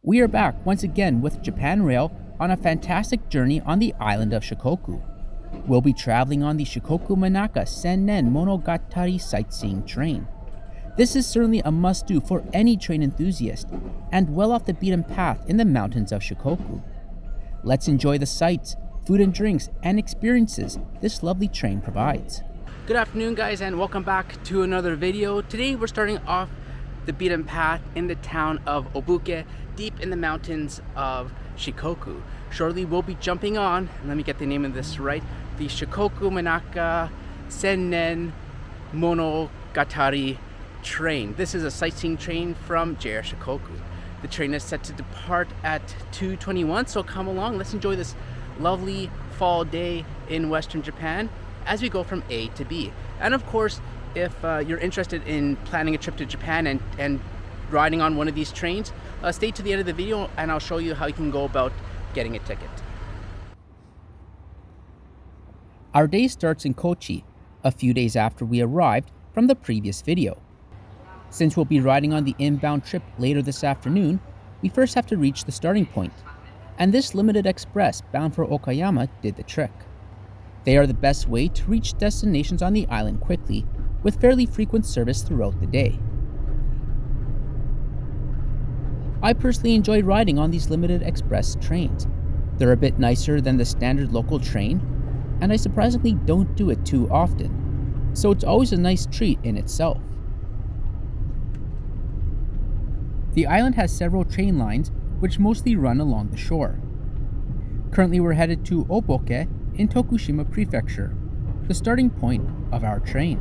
We are back once again with Japan Rail on a fantastic journey on the island of Shikoku. We'll be traveling on the Shikoku Mannaka Sen Nen Monogatari sightseeing train. This is certainly a must-do for any train enthusiast, and well off the beaten path in the mountains of Shikoku. Let's enjoy the sights, food and drinks, and experiences this lovely train provides. Good afternoon guys, and welcome back to another video. Today we're starting off the beaten path in the town of Oboke, deep in the mountains of Shikoku. Shortly we'll be jumping on, let me get the name of this right, the Shikoku Mannaka Sen Nen Monogatari train. This is a sightseeing train from JR Shikoku. The train is set to depart at 2:21, so come along, let's enjoy this lovely fall day in Western Japan as we go from A to B. And of course, if you're interested in planning a trip to Japan and riding on one of these trains, stay to the end of the video and I'll show you how you can go about getting a ticket. Our day starts in Kochi, a few days after we arrived from the previous video. Since we'll be riding on the inbound trip later this afternoon, we first have to reach the starting point, and this limited express bound for Okayama did the trick. They are the best way to reach destinations on the island quickly, with fairly frequent service throughout the day. I personally enjoy riding on these limited express trains. They're a bit nicer than the standard local train, and I surprisingly don't do it too often, so it's always a nice treat in itself. The island has several train lines which mostly run along the shore. Currently we're headed to Oboke in Tokushima Prefecture, the starting point of our train.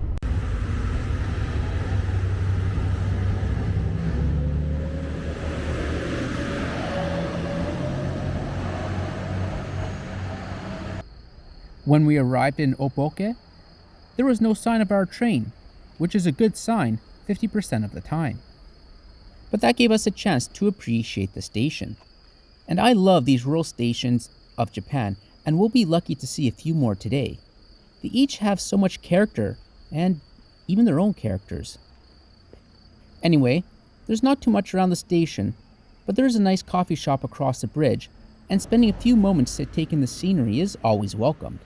When we arrived in Oboke, there was no sign of our train, which is a good sign 50% of the time. But that gave us a chance to appreciate the station. And I love these rural stations of Japan, and we'll be lucky to see a few more today. They each have so much character, and even their own characters. Anyway, there's not too much around the station, but there's a nice coffee shop across the bridge, and spending a few moments to take in the scenery is always welcomed.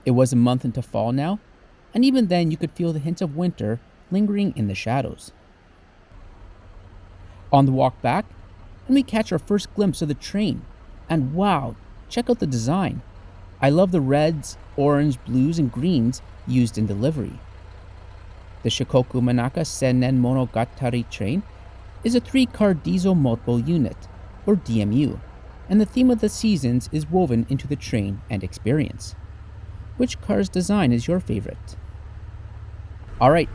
It was a month into fall now, and even then you could feel the hints of winter lingering in the shadows. On the walk back, and we catch our first glimpse of the train, and wow, check out the design. I love the reds, orange, blues, and greens used in delivery. The Shikoku Mannaka Sen Nen Monogatari train is a 3-car diesel multiple unit, or DMU, and the theme of the seasons is woven into the train and experience. Which car's design is your favorite? Alright,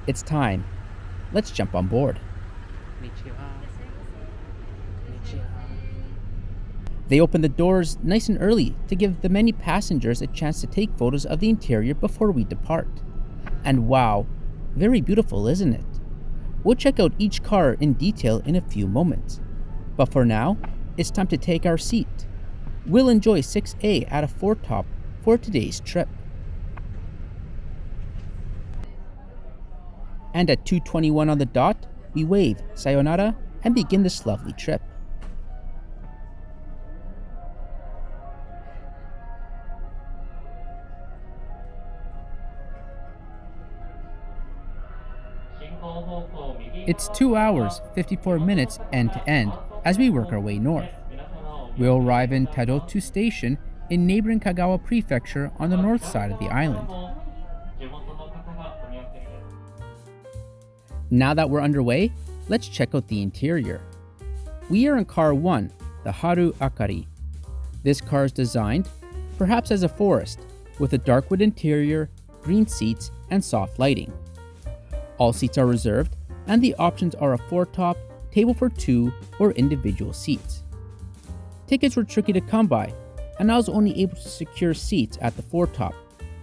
it's time. Let's jump on board. They open the doors nice and early to give the many passengers a chance to take photos of the interior before we depart. And wow, very beautiful, isn't it? We'll check out each car in detail in a few moments. But for now, it's time to take our seat. We'll enjoy 6A at a foretop for today's trip. And at 2:21 on the dot, we wave sayonara and begin this lovely trip. It's 2 hours, 54 minutes end to end as we work our way north. We'll arrive in Kotohira Station in neighboring Kagawa Prefecture on the north side of the island. Now that we're underway, let's check out the interior. We are in car 1, the Haru Akari. This car is designed, perhaps as a forest, with a dark wood interior, green seats, and soft lighting. All seats are reserved, and the options are a foretop, table for 2, or individual seats. Tickets were tricky to come by, and I was only able to secure seats at the foretop,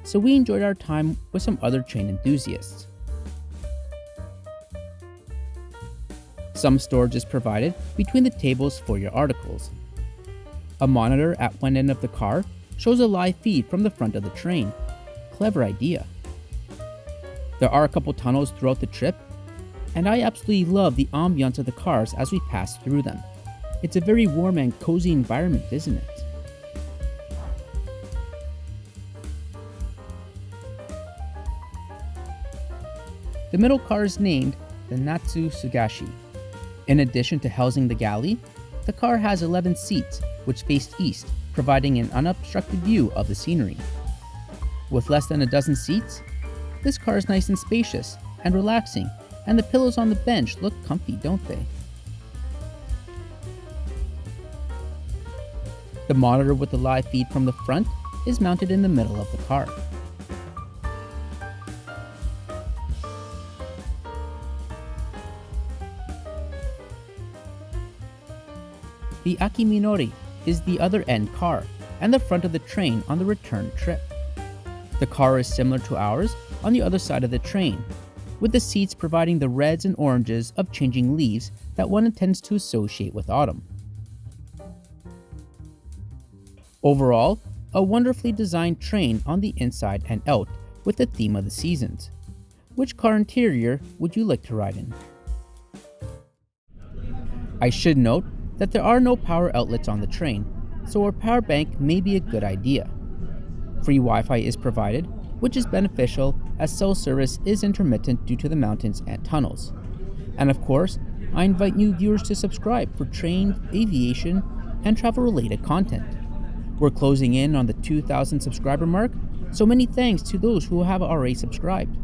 so we enjoyed our time with some other train enthusiasts. Some storage is provided between the tables for your articles. A monitor at one end of the car shows a live feed from the front of the train. Clever idea. There are a couple tunnels throughout the trip, and I absolutely love the ambiance of the cars as we pass through them. It's a very warm and cozy environment, isn't it? The middle car is named the Natsu Sugashi. In addition to housing the galley, the car has 11 seats which face east, providing an unobstructed view of the scenery. With less than a dozen seats, this car is nice and spacious and relaxing, and the pillows on the bench look comfy, don't they? The monitor with the live feed from the front is mounted in the middle of the car. The Akiminori is the other end car and the front of the train on the return trip. The car is similar to ours on the other side of the train, with the seats providing the reds and oranges of changing leaves that one intends to associate with autumn. Overall, a wonderfully designed train on the inside and out with the theme of the seasons. Which car interior would you like to ride in? I should note that there are no power outlets on the train, so a power bank may be a good idea. Free Wi-Fi is provided, which is beneficial as cell service is intermittent due to the mountains and tunnels. And of course, I invite new viewers to subscribe for train, aviation, and travel-related content. We're closing in on the 2,000 subscriber mark, so many thanks to those who have already subscribed.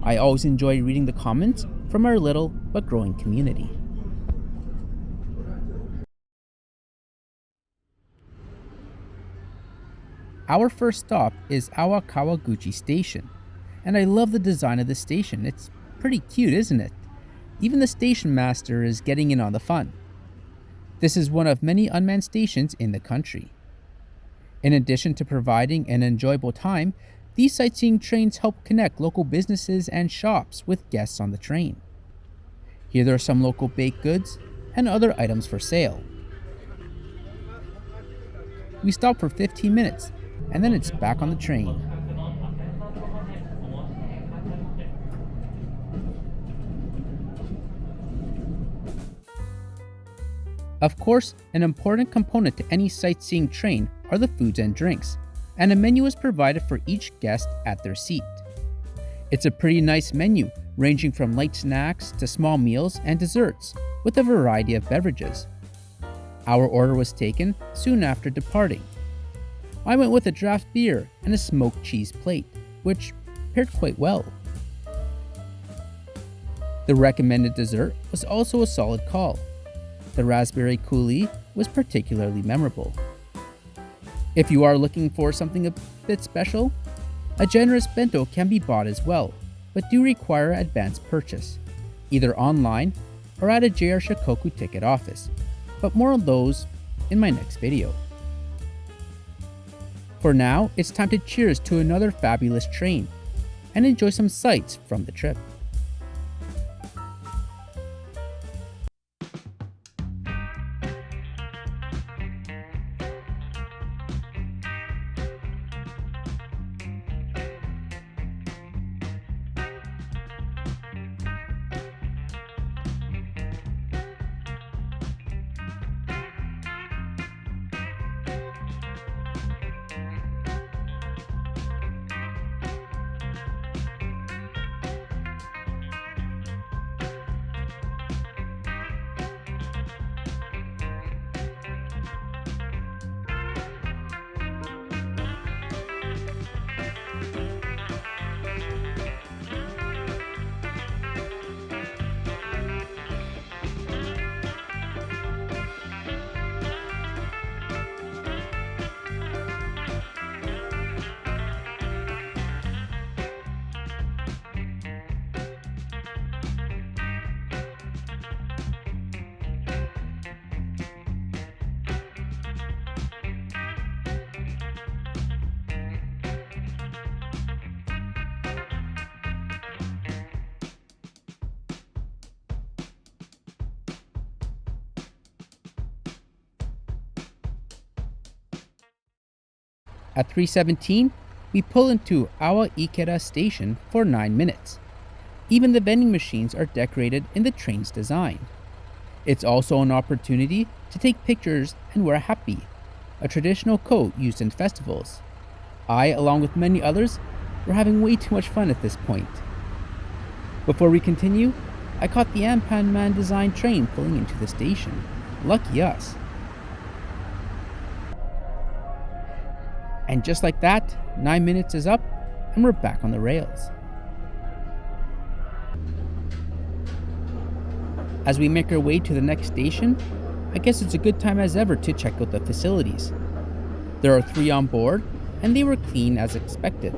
I always enjoy reading the comments from our little but growing community. Our first stop is Awakawaguchu Station, and I love the design of the station. It's pretty cute, isn't it? Even the station master is getting in on the fun. This is one of many unmanned stations in the country. In addition to providing an enjoyable time, these sightseeing trains help connect local businesses and shops with guests on the train. Here there are some local baked goods and other items for sale. We stop for 15 minutes, and then it's back on the train. Of course, an important component to any sightseeing train are the foods and drinks, and a menu is provided for each guest at their seat. It's a pretty nice menu, ranging from light snacks to small meals and desserts, with a variety of beverages. Our order was taken soon after departing. I went with a draft beer and a smoked cheese plate, which paired quite well. The recommended dessert was also a solid call. The raspberry coulis was particularly memorable. If you are looking for something a bit special, a generous bento can be bought as well, but do require advanced purchase, either online or at a JR Shikoku ticket office, but more on those in my next video. For now, it's time to cheers to another fabulous train and enjoy some sights from the trip. At 3:17, we pull into Awakawaguchu Station for 9 minutes. Even the vending machines are decorated in the train's design. It's also an opportunity to take pictures and wear a happy, a traditional coat used in festivals. I, along with many others, were having way too much fun at this point. Before we continue, I caught the Ampan-Man designed train pulling into the station. Lucky us. And just like that, 9 minutes is up and we're back on the rails. As we make our way to the next station, I guess it's a good time as ever to check out the facilities. There are 3 on board, and they were clean as expected.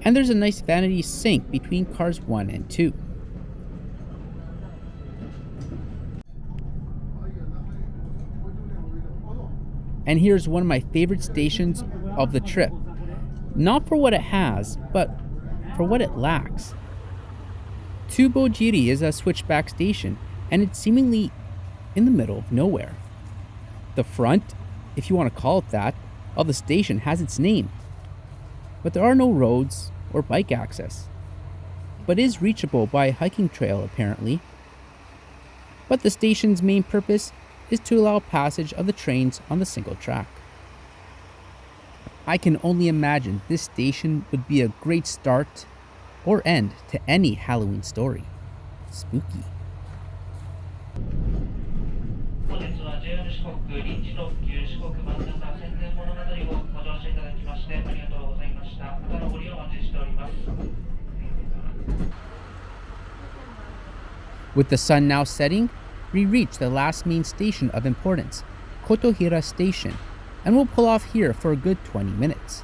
And there's a nice vanity sink between cars 1 and 2. And here's one of my favorite stations of the trip. Not for what it has, but for what it lacks. Tsubojiri is a switchback station, and it's seemingly in the middle of nowhere. The front, if you want to call it that, of the station has its name. But there are no roads or bike access, but is reachable by a hiking trail apparently. But the station's main purpose is to allow passage of the trains on the single track. I can only imagine this station would be a great start or end to any Halloween story. Spooky. With the sun now setting, we reach the last main station of importance, Kotohira Station, and we'll pull off here for a good 20 minutes.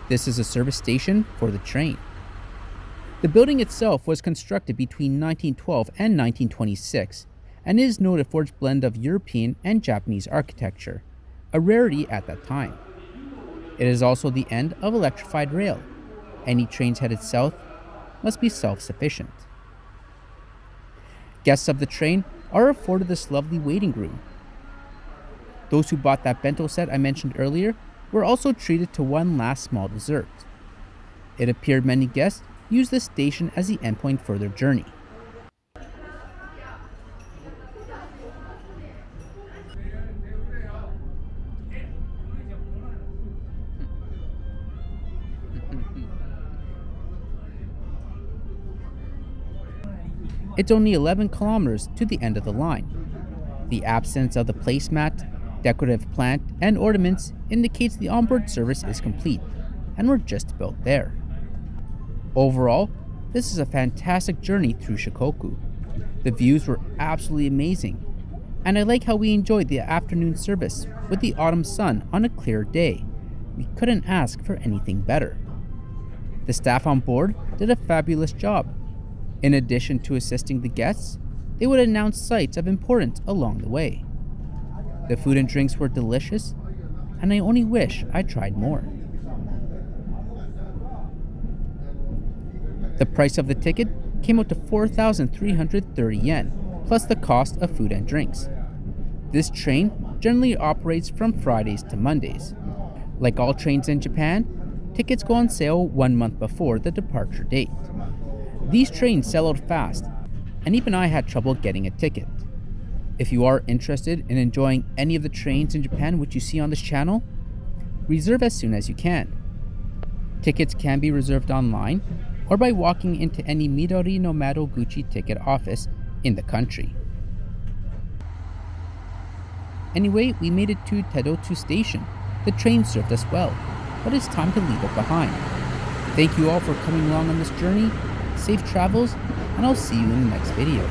This is a service station for the train. The building itself was constructed between 1912 and 1926 and is noted for its blend of European and Japanese architecture, a rarity at that time. It is also the end of electrified rail. Any trains headed south must be self-sufficient. Guests of the train are afforded this lovely waiting room. Those who bought that bento set I mentioned earlier were also treated to one last small dessert. It appeared many guests use this station as the endpoint for their journey. It's only 11 kilometers to the end of the line. The absence of the placemat, decorative plant, and ornaments indicates the onboard service is complete, and we're just about there. Overall, this is a fantastic journey through Shikoku. The views were absolutely amazing, and I like how we enjoyed the afternoon service with the autumn sun on a clear day. We couldn't ask for anything better. The staff on board did a fabulous job. In addition to assisting the guests, they would announce sites of importance along the way. The food and drinks were delicious, and I only wish I tried more. The price of the ticket came out to 4,330 yen, plus the cost of food and drinks. This train generally operates from Fridays to Mondays. Like all trains in Japan, tickets go on sale 1 month before the departure date. These trains sell out fast, and even I had trouble getting a ticket. If you are interested in enjoying any of the trains in Japan which you see on this channel, reserve as soon as you can. Tickets can be reserved online or by walking into any Midori no Madoguchi ticket office in the country. Anyway, we made it to Tedotu Station. The train served us well, but it's time to leave it behind. Thank you all for coming along on this journey. Safe travels, and I'll see you in the next video.